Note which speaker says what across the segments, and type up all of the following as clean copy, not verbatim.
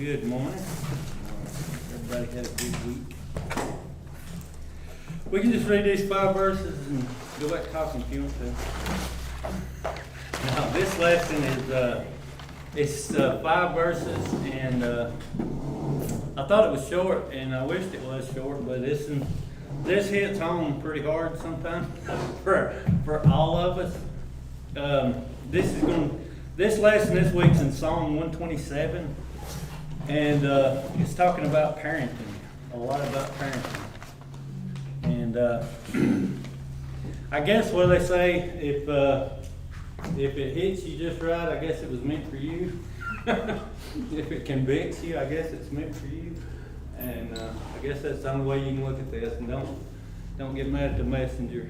Speaker 1: Good morning. Everybody had a good week. We can just read these 5 verses and go back talking if you want to. Now, this lesson is it's 5 verses, and I thought it was short, and I wished it was short, but this hits home pretty hard sometimes for all of us. This lesson this week's in Psalm 127, and it's talking about parenting, a lot about parenting. And I guess what they say, if it hits you just right, I guess it was meant for you. If it convicts you, I guess it's meant for you. And I guess that's the only way you can look at this. And don't get mad at the messenger.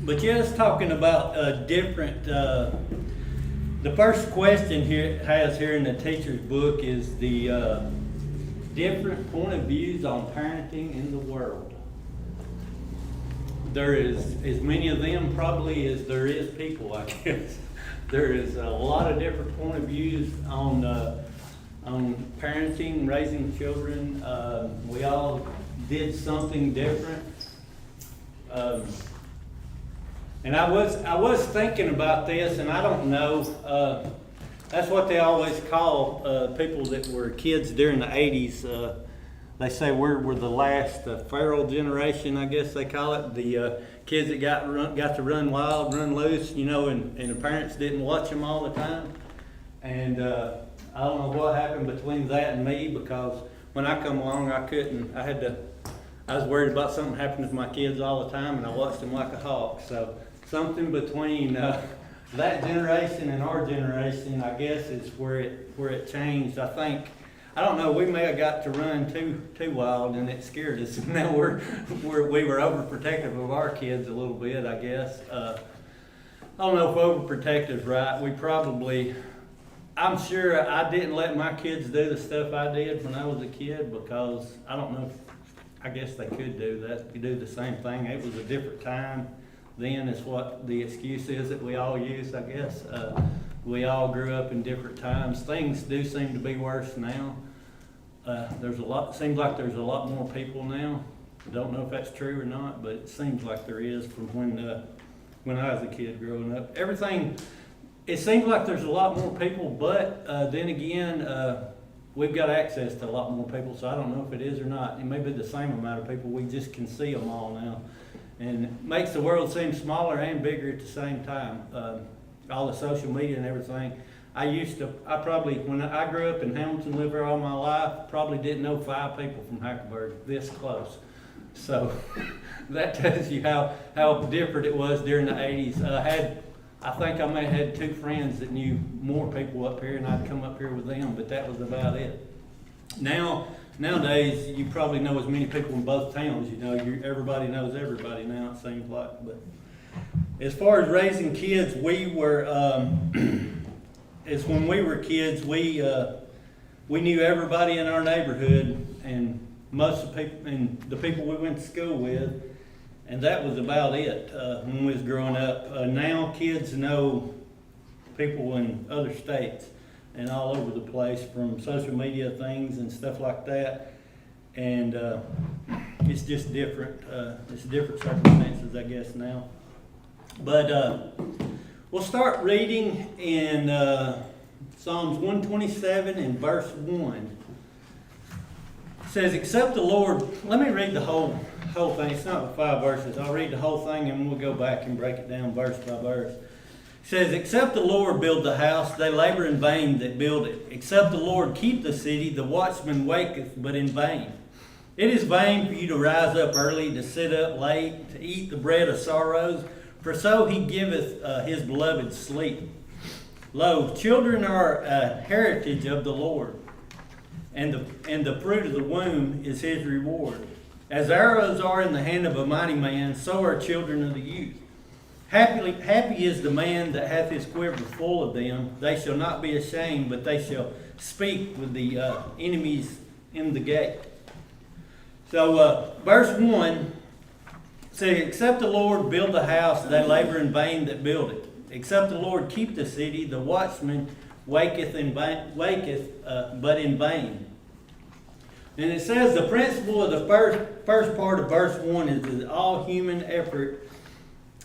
Speaker 1: But yeah, it's talking about different. The first question here it has here in the teacher's book is the different point of views on parenting in the world. There is as many of them probably as there is people, I guess. There is a lot of different point of views on parenting, raising children. We all did something different. And I was thinking about this, and I don't know. That's what they always call people that were kids during the 80s. They say we're the last feral generation, I guess they call it. The kids that got to run wild, run loose, and the parents didn't watch them all the time. And I don't know what happened between that and me, because when I come along, I was worried about something happening to my kids all the time, and I watched them like a hawk. So something between that generation and our generation, I guess, is where it changed. I don't know. We may have got to run too wild, and it scared us. Now we were overprotective of our kids a little bit, I guess. I don't know if overprotective's right. I'm sure I didn't let my kids do the stuff I did when I was a kid, because I don't know. I guess they could do that. You do the same thing. It was a different time then. Is what the excuse is that we all use, I guess. We all grew up in different times. Things do seem to be worse now. Seems like there's a lot more people now. I don't know if that's true or not, but it seems like there is from when I was a kid growing up. It seems like there's a lot more people, but then again, we've got access to a lot more people, so I don't know if it is or not. It may be the same amount of people. We just can see them all now. And it makes the world seem smaller and bigger at the same time. All the social media and everything. When I grew up in Hamilton, lived there all my life, probably didn't know 5 people from Hackleburg this close. So that tells you how different it was during the 80s. I think I may have had 2 friends that knew more people up here, and I'd come up here with them, but that was about it. Nowadays, you probably know as many people in both towns. Everybody knows everybody now, it seems like. But as far as raising kids, we were, when we were kids, we knew everybody in our neighborhood, and most of the people we went to school with, and that was about it when we was growing up. Now kids know people in other states and all over the place from social media things and stuff like that. And it's just different. It's different circumstances, I guess, now. But we'll start reading in Psalms 127 and verse 1. It says, except the Lord, let me read the whole thing. It's not the 5 verses. I'll read the whole thing and we'll go back and break it down verse by verse. It says, except the Lord build the house, they labor in vain that build it. Except the Lord keep the city, the watchman waketh, but in vain. It is vain for you to rise up early, to sit up late, to eat the bread of sorrows, for so he giveth his beloved sleep. Lo, children are a heritage of the Lord, and the fruit of the womb is his reward. As arrows are in the hand of a mighty man, so are children of the youth. Happy is the man that hath his quiver full of them. They shall not be ashamed, but they shall speak with the enemies in the gate. So verse 1 says, except the Lord build the house, they labor in vain that build it. Except the Lord keep the city, the watchman waketh, but in vain. And it says the principle of the first part of verse 1 is that all human effort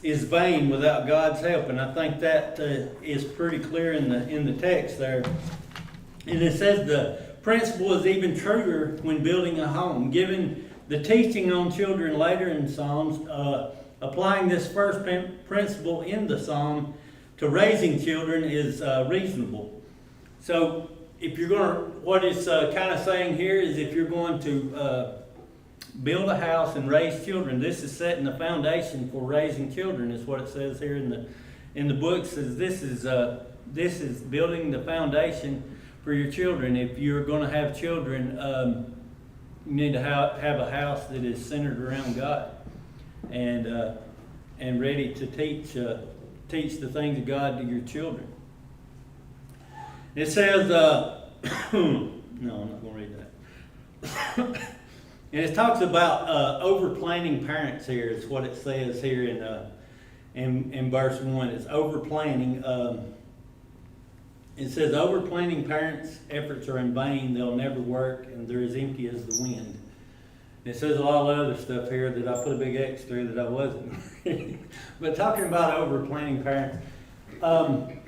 Speaker 1: is vain without God's help. And I think that is pretty clear in the text there. And it says the principle is even truer when building a home. Given the teaching on children later in Psalms, applying this first principle in the Psalm to raising children is reasonable. So if you're going to, what it's kind of saying here is if you're going to build a house and raise children, this is setting the foundation for raising children, is what it says here in the book. It says this is building the foundation for your children. If you're going to have children, you need to have a house that is centered around God and ready to teach the things of God to your children. It says, no, I'm not going to read that. And it talks about over-planning parents here. Is what it says here in verse 1. It's over-planning. It says, over-planning parents' efforts are in vain. They'll never work, and they're as empty as the wind. And it says a lot of other stuff here that I put a big X through that I wasn't reading. But talking about over-planning parents, I'm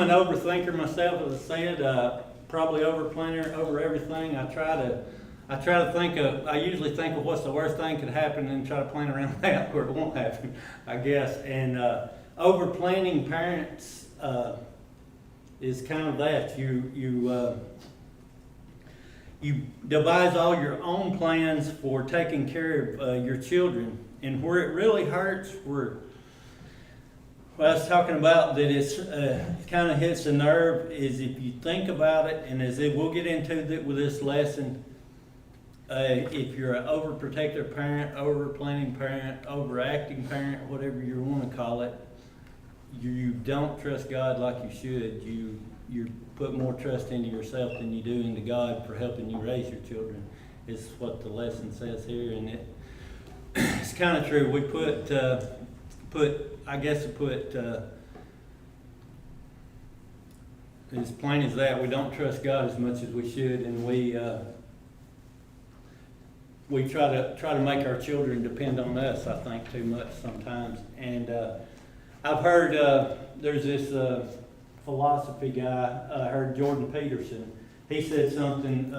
Speaker 1: an overthinker myself, as I said. Probably over-planner over everything. I usually think of what's the worst thing could happen and try to plan around that where it won't happen, I guess. And over-planning parents is kind of that. You devise all your own plans for taking care of your children. And where it really hurts, what I was talking about, that it's kind of hits the nerve, is if you think about it, and we'll get into it with this lesson, if you're an overprotective parent, over-planning parent, overacting parent, whatever you want to call it, you don't trust God like you should. You put more trust into yourself than you do into God for helping you raise your children, is what the lesson says here. And it's kind of true. We put as plain as that, we don't trust God as much as we should, and we try to make our children depend on us, I think, too much sometimes. And I've heard there's this philosophy guy, I heard Jordan Peterson. He said something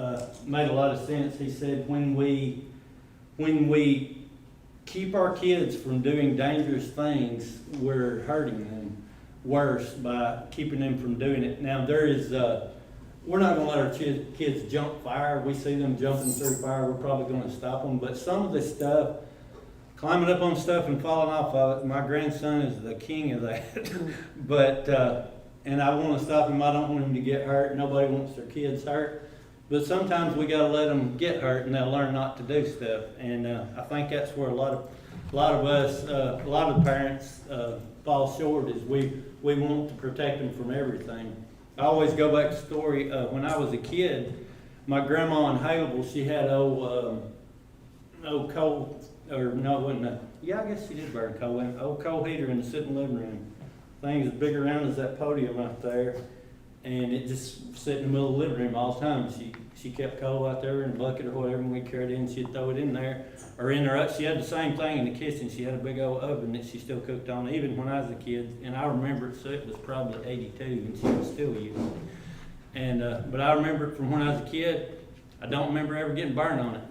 Speaker 1: made a lot of sense. He said when we keep our kids from doing dangerous things, we're hurting them worse by keeping them from doing it. Now we're not going to let our kids jump fire. We see them jumping through fire, we're probably going to stop them. But some of this stuff, climbing up on stuff and falling off of it, my grandson is the king of that. But and I want to stop him. I don't want him to get hurt. Nobody wants their kids hurt. But sometimes we got to let them get hurt, and they'll learn not to do stuff. And I think that's where a lot of us, a lot of parents fall short. Is we want to protect them from everything. I always go back to the story when I was a kid. My grandma in Haleville, she had old coal, or no, it wasn't. Yeah, I guess she did burn coal. An old coal heater in the sitting living room. Thing as big around as that podium out there, and it just sit in the middle of the living room all the time. She kept coal out there in a bucket or whatever, and we carried it in. She'd throw it in there, or in her. She had the same thing in the kitchen. She had a big old oven that she still cooked on, even when I was a kid. And I remember it, so it was probably 82, and she was still using it. And but I remember it from when I was a kid. I don't remember ever getting burned on it.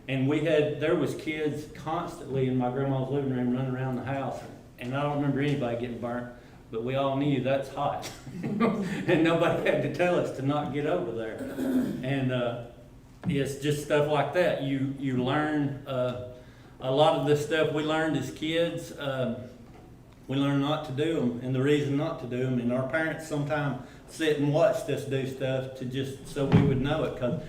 Speaker 1: And there was kids constantly in my grandma's living room running around the house. And I don't remember anybody getting burnt, but we all knew that's hot. And nobody had to tell us to not get over there. And it's just stuff like that. You learn a lot of this stuff we learned as kids. We learn not to do them, and the reason not to do them. And our parents sometimes sit and watched us do stuff to just so we would know it. Because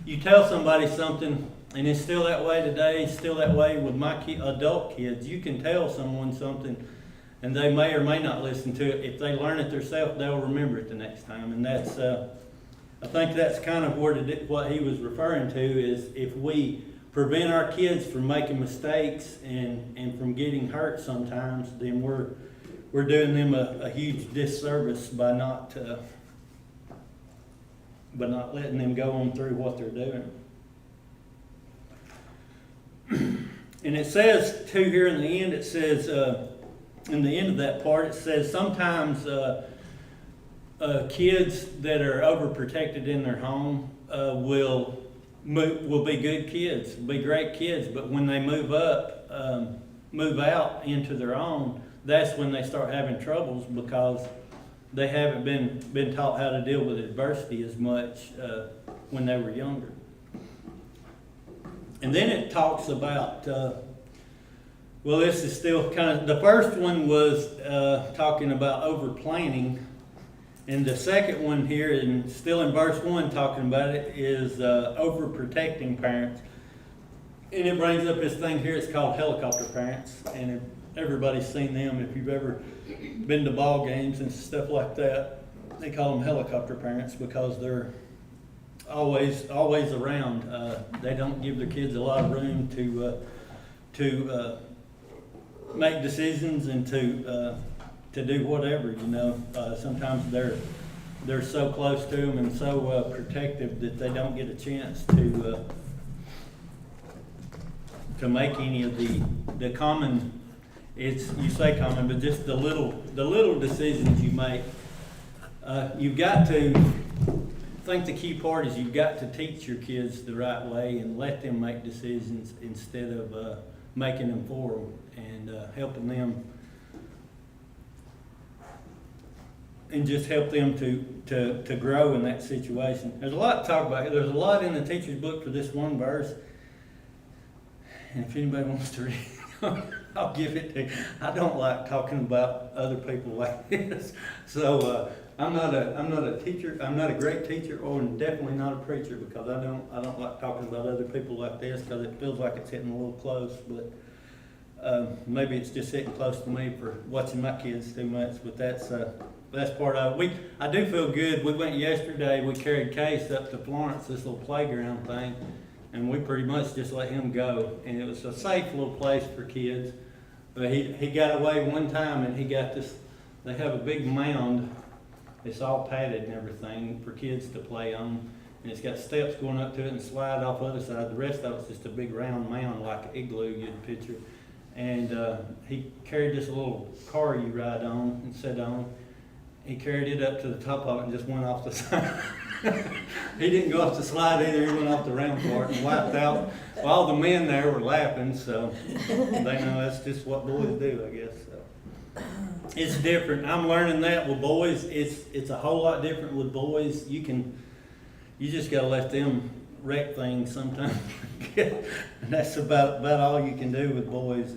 Speaker 1: you tell somebody something, and it's still that way today, still that way with my adult kids. You can tell someone something, and they may or may not listen to it. If they learn it themselves, they'll remember it the next time. And that's, I think that's kind of what he was referring to, is if we prevent our kids from making mistakes and from getting hurt sometimes, then we're doing them a huge disservice by not letting them go on through what they're doing. And it says too here in the end, it says, in the end of that part, it says sometimes kids that are overprotected in their home will be good kids, be great kids, but when they move out into their own, that's when they start having troubles because they haven't been taught how to deal with adversity as much when they were younger. And then it talks about, well, this is still kind of, the first one was talking about over-planning, and the second one here, and still in verse 1 talking about it, is over-protecting parents. And it brings up this thing here, it's called helicopter parents, and everybody's seen them. If you've ever been to ball games and stuff like that, they call them helicopter parents because they're always around. They don't give their kids a lot of room to make decisions and to do whatever, you know. Sometimes they're so close to them and so protective that they don't get a chance to make any of the common, you say common, but just the little decisions you make. You've got to, I think the key part is you've got to teach your kids the right way and let them make decisions instead of making them for them and helping them, and just help them to grow in that situation. There's a lot to talk about here. There's a lot in the teacher's book for this one verse. And if anybody wants to read, I'll give it to you. I don't like talking about other people like this. So I'm not a teacher. I'm not a great teacher, or definitely not a preacher, because I don't like talking about other people like this because it feels like it's hitting a little close. But maybe it's just hitting close to me for watching my kids too much. But that's part of it. I do feel good. We went yesterday. We carried Case up to Florence, this little playground thing, and we pretty much just let him go. And it was a safe little place for kids. But he got away one time, and he got this. They have a big mound. It's all padded and everything for kids to play on, and it's got steps going up to it and slide off the other side. The rest of it's just a big round mound like an igloo you'd picture. And he carried this little car you ride on and sit on. He carried it up to the top of it and just went off the side. He didn't go off the slide either. He went off the round part and wiped out. Well, all the men there were laughing, so they know that's just what boys do, I guess. So it's different. I'm learning that with boys. It's a whole lot different with boys. You just gotta let them wreck things sometimes. And that's about all you can do with boys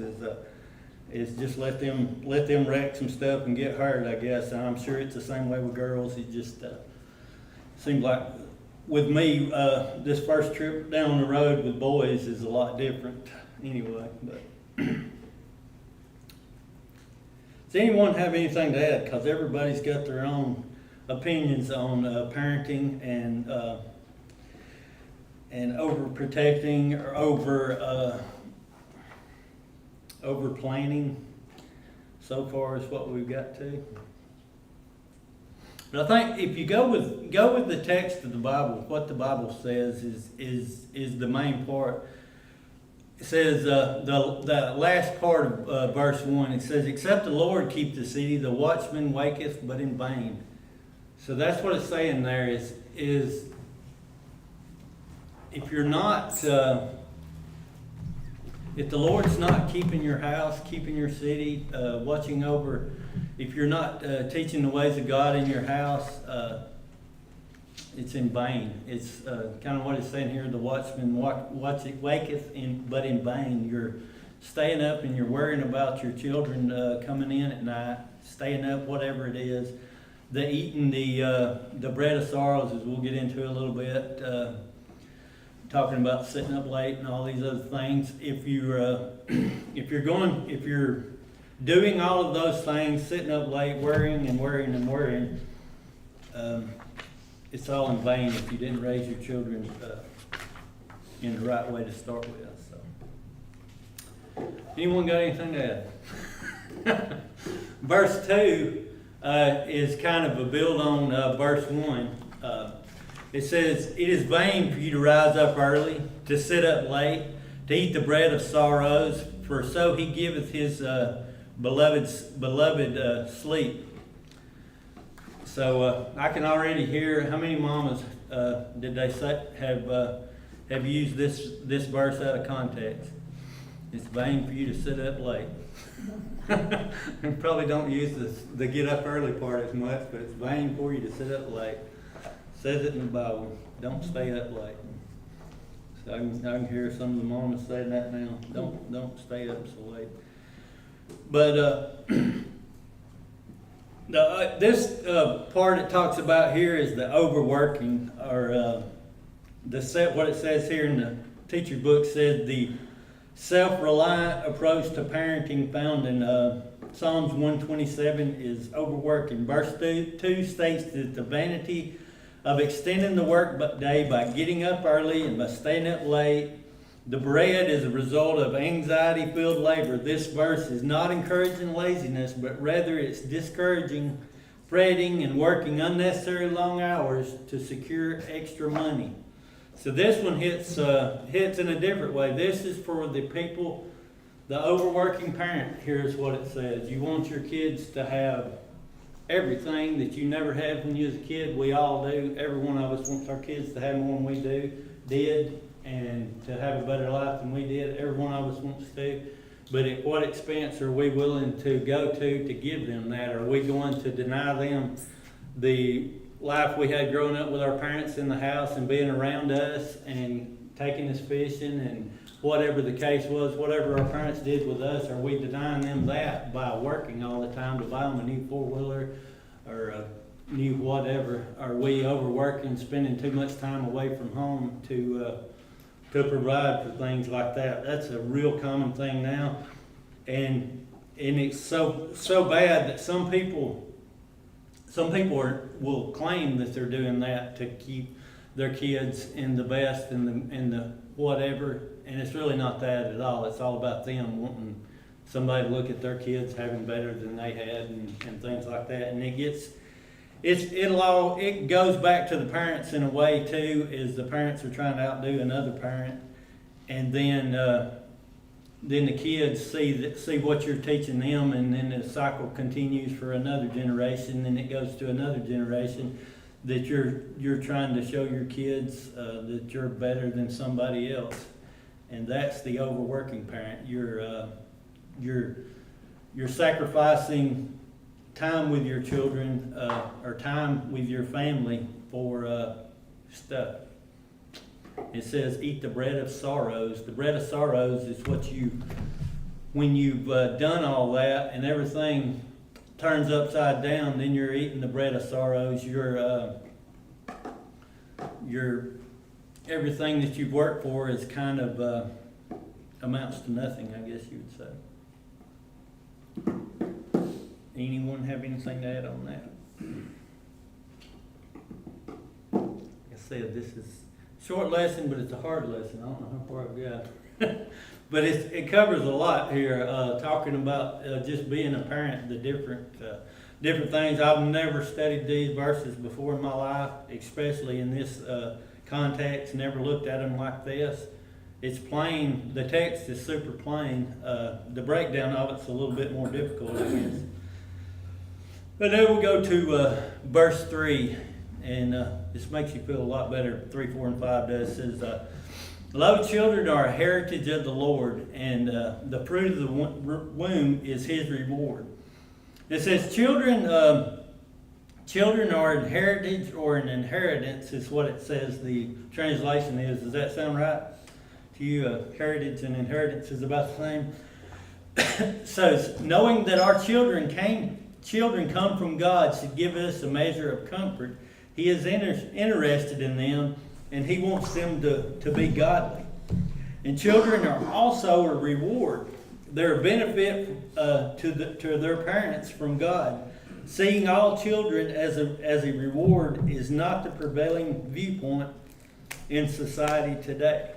Speaker 1: is just let them wreck some stuff and get hurt, I guess. And I'm sure it's the same way with girls. It just seems like with me, this first trip down the road with boys is a lot different anyway. But does anyone have anything to add? Because everybody's got their own opinions on parenting and overprotecting or over planning. So far is what we've got to. But I think if you go with the text of the Bible, what the Bible says is the main part. It says the last part of verse 1. It says, "Except the Lord keep the city, the watchman waketh but in vain." So that's what it's saying there is if you're not, if the Lord's not keeping your house, keeping your city, watching over, if you're not teaching the ways of God in your house, it's in vain. It's kind of what it's saying here, the watchman waketh but in vain. You're staying up and you're worrying about your children coming in at night, staying up, whatever it is. The eating the bread of sorrows, as we'll get into a little bit, talking about sitting up late and all these other things. If you're doing all of those things, sitting up late, worrying, it's all in vain if you didn't raise your children in the right way to start with. So, anyone got anything to add? Verse 2 is kind of a build on verse 1. It says, "It is vain for you to rise up early, to sit up late, to eat the bread of sorrows, for so he giveth his beloved sleep." So I can already hear how many mamas did they say have used this verse out of context. It's vain for you to sit up late. And probably don't use the get up early part as much, but it's vain for you to sit up late. Says it in the Bible. Don't stay up late. So I can hear some of the mamas saying that now. Don't stay up so late. But this part it talks about here is the overworking, or what it says here in the teacher book says the self-reliant approach to parenting found in Psalms 127 is overworking. Verse 2 states that the vanity of extending the work day by getting up early and by staying up late. The bread is a result of anxiety-filled labor. This verse is not encouraging laziness, but rather it's discouraging fretting and working unnecessary long hours to secure extra money. So this one hits in a different way. This is for the people, the overworking parent. Here's what it says. You want your kids to have everything that you never had when you was a kid. We all do. Every one of us wants our kids to have more than we did, and to have a better life than we did. Every one of us wants to. But at what expense are we willing to go to give them that? Are we going to deny them the life we had growing up with our parents in the house and being around us and taking us fishing and whatever the case was, whatever our parents did with us? Are we denying them that by working all the time to buy them a new four-wheeler or a new whatever? Are we overworking, spending too much time away from home to provide for things like that? That's a real common thing now, and it's so bad that some people will claim that they're doing that to keep their kids in the best and the whatever, and it's really not that at all. It's all about them wanting somebody to look at their kids having better than they had and things like that. And it goes back to the parents in a way too, is the parents are trying to outdo another parent, and then the kids see what you're teaching them, and then the cycle continues for another generation, and it goes to another generation that you're trying to show your kids that you're better than somebody else, and that's the overworking parent. You're sacrificing time with your children or time with your family for stuff. It says, "Eat the bread of sorrows." The bread of sorrows is when you've done all that and everything turns upside down, then you're eating the bread of sorrows. Your everything that you've worked for is kind of amounts to nothing, I guess you would say. Anyone have anything to add on that? Like I said, this is a short lesson, but it's a hard lesson. I don't know how far I've got. But it covers a lot here, talking about just being a parent, the different things. I've never studied these verses before in my life, especially in this context. Never looked at them like this. It's plain. The text is super plain. The breakdown of it's a little bit more difficult, I guess. But then we'll go to verse 3, and this makes you feel a lot better. 3, 4, and 5 does. It says, "Lo, children are a heritage of the Lord, and the fruit of the womb is his reward." It says children are an heritage or an inheritance is what it says the translation is. Does that sound right to you? Heritage and inheritance is about the same. So knowing that our children come from God should give us a measure of comfort. He is interested in them, and he wants them to be godly. And children are also a reward. They're a benefit to their parents from God. Seeing all children as a reward is not the prevailing viewpoint in society today.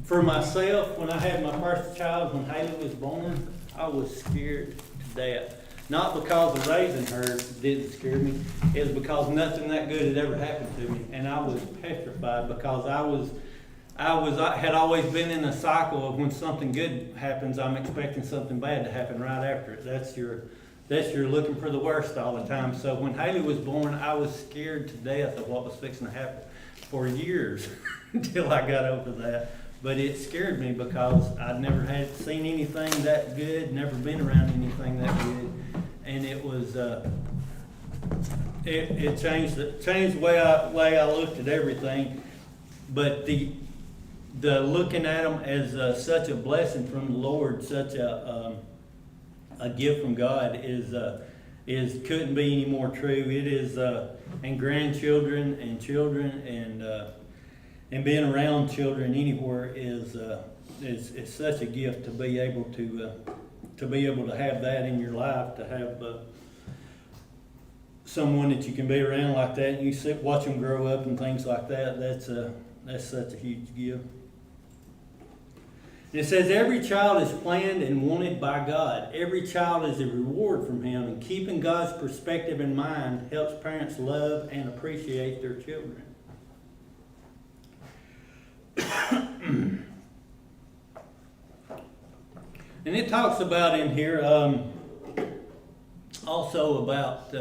Speaker 1: For myself, when I had my first child, when Haley was born, I was scared to death. Not because of raising her didn't scare me, it was because nothing that good had ever happened to me. And I was petrified because I had always been in a cycle of when something good happens, I'm expecting something bad to happen right after it. That's your looking for the worst all the time. So when Haley was born, I was scared to death of what was fixing to happen for years until I got over that. But it scared me because I'd never had seen anything that good, never been around anything that good, and it was it changed the way I looked at everything. But the looking at them as such a blessing from the Lord, such a gift from God is couldn't be any more true. It is and grandchildren and children and being around children anywhere is such a gift to be able to have that in your life, to have someone that you can be around like that. And you watch them grow up and things like that. That's such a huge gift. And it says every child is planned and wanted by God. Every child is a reward from Him, and keeping God's perspective in mind helps parents love and appreciate their children. And it talks about in here also about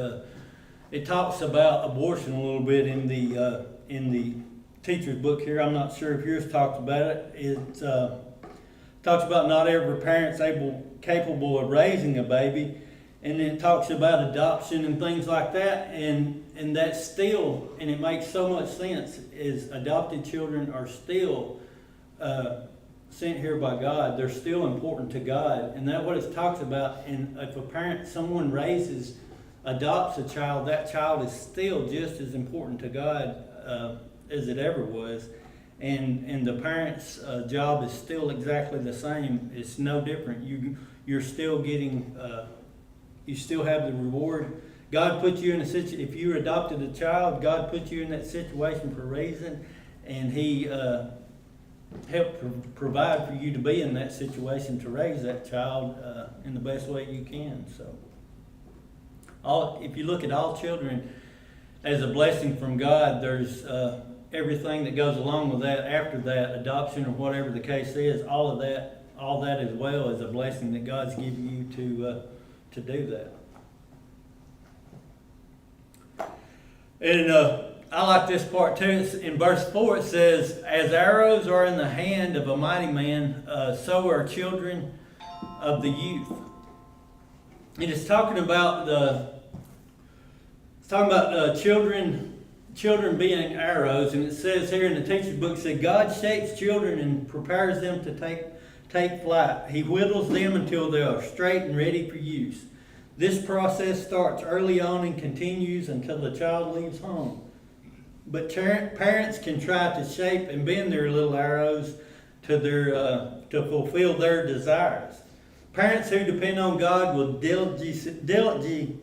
Speaker 1: it talks about abortion a little bit in the teacher's book here. I'm not sure if yours talks about it. It talks about not every parent's capable of raising a baby, and then it talks about adoption and things like that, and that's still, and it makes so much sense, is adopted children are still sent here by God. They're still important to God, and that's what it talks about. And if someone adopts a child, that child is still just as important to God as it ever was. And the parent's job is still exactly the same. It's no different. You're still getting, you still have the reward. God put you in a situation. If you adopted a child, God put you in that situation for a reason, and He helped provide for you to be in that situation to raise that child in the best way you can. So, if you look at all children as a blessing from God, there's everything that goes along with that after that, adoption or whatever the case is. All that as well is a blessing that God's given you to do that. And I like this part too. In verse 4 it says, "As arrows are in the hand of a mighty man, so are children of the youth." And it's talking about children being arrows, and it says here in the teacher's book, it says, God shapes children and prepares them to take flight. He whittles them until they are straight and ready for use. This process starts early on and continues until the child leaves home. But parents can try to shape and bend their little arrows to fulfill their desires. Parents who depend on God will diligently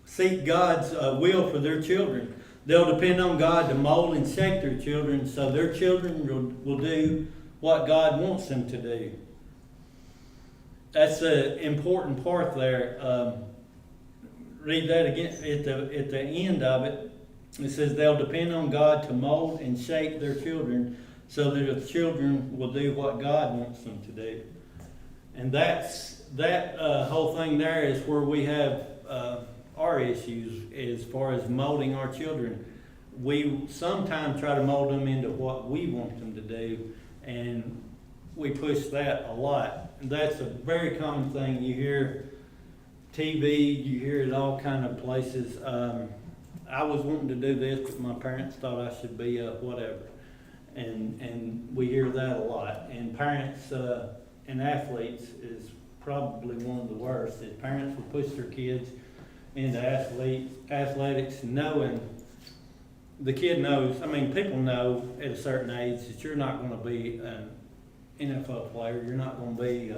Speaker 1: seek God's will for their children. They'll depend on God to mold and shape their children so their children will do what God wants them to do. That's an important part there. Read that again at the end of it. It says they'll depend on God to mold and shape their children so that the children will do what God wants them to do. And that whole thing there is where we have our issues as far as molding our children. We sometimes try to mold them into what we want them to do, and we push that a lot. And that's a very common thing. You hear TV, you hear it all kind of places. I was wanting to do this, but my parents thought I should be whatever. And we hear that a lot. And parents and athletes is probably one of the worst. Is parents will push their kids into athletics, knowing the kid knows. I mean, people know at a certain age that you're not going to be an NFL player. You're not going to be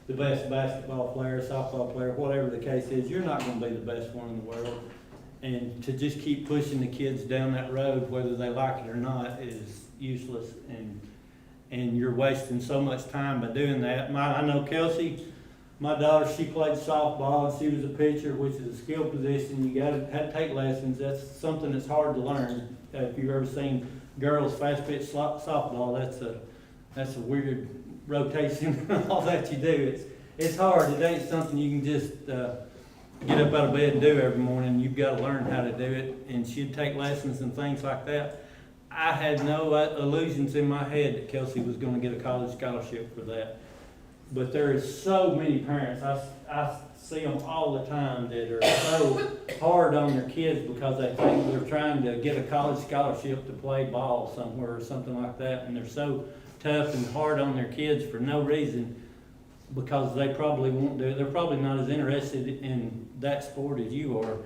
Speaker 1: the best basketball player, softball player, whatever the case is. You're not going to be the best one in the world. And to just keep pushing the kids down that road, whether they like it or not, is useless. and you're wasting so much time by doing that. I know Kelsey, my daughter, she played softball, and she was a pitcher, which is a skill position. You have to take lessons. That's something that's hard to learn. If you've ever seen girls fast pitch softball, that's a weird rotation, all that you do. It's hard. It ain't something you can just get up out of bed and do every morning. You've got to learn how to do it, and she'd take lessons and things like that. I had no illusions in my head that Kelsey was going to get a college scholarship for that. But there is so many parents, I see them all the time, that are so hard on their kids because they think they're trying to get a college scholarship to play ball somewhere or something like that, and they're so tough and hard on their kids for no reason, because they probably won't do it. They're probably not as interested in that sport as you are.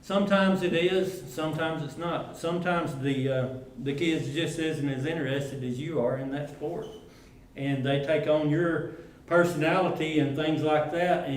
Speaker 1: Sometimes it is, sometimes it's not. Sometimes the kids just isn't as interested as you are in that sport, and they take on your personality and things like that,